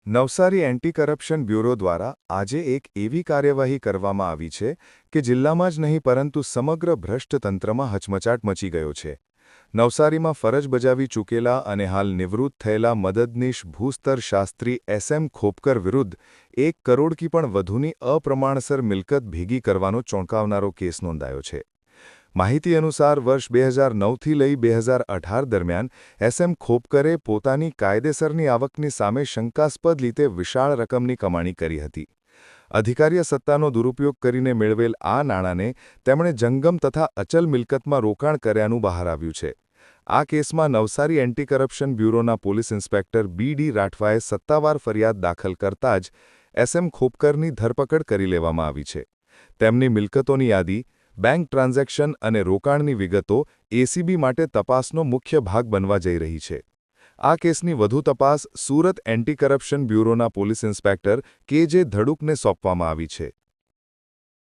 Navsari anti corruption bureau દ્વારા આજે એક એવી કાર્યવાહી કરવામાં આવી છે કે જિલ્લામાં જ નહીં પરંતુ સમગ્ર ભ્રષ્ટ તંત્રમાં હચમચાટ મચી ગયો છે. નવસારીમાં ફરજ બજાવી ચૂકેલા અને હાલ નિવૃત્ત થયેલા મદદનીશ ભૂસ્તર શાસ્ત્રી એસએમ ખોપકર વિરુદ્ધ 1 કરોડથી પણ વધુની અપ્રમાણસર મિલકત ભેગી કરવાનો ચોંકાવનારો કેસ નોંધાયો છે. માહિતી અનુસાર વર્ષ 2009થી લઈ 2018 દરમિયાન એસએમ ખોપકરે પોતાની કાયદેસરની આવકની સામે શંકાસ્પદ રીતે વિશાળ રકમની કમાણી કરી હતી. અધિકારીય સત્તાનો દુરુપયોગ કરીને મેળવેલ આ નાણાંને તેમણે જંગમ તથા અચલ મિલકતમાં રોકાણ કર્યાનું બહાર આવ્યું છે. આ કેસમાં નવસારી એન્ટી કરપ્શન બ્યુરોના પોલીસ ઇન્સ્પેક્ટર બી.ડી. રાઠવાએ સત્તાવાર ફરિયાદ દાખલ કરતા જ એસએમ ખોપકરની ધરપકડ કરી લેવામાં આવી છે. તેમની મિલકતોની યાદી, બેંક ટ્રાન્ઝેક્શન અને રોકાણની વિગતો એસીબી માટે તપાસનો મુખ્ય ભાગ બનવા જઈ રહી છે. આ કેસની વધુ તપાસ સુરત એન્ટી કરપ્શન બ્યુરોના પોલીસ ઇન્સ્પેક્ટર કે.જે. ધડુકને સોંપવામાં આવી છે.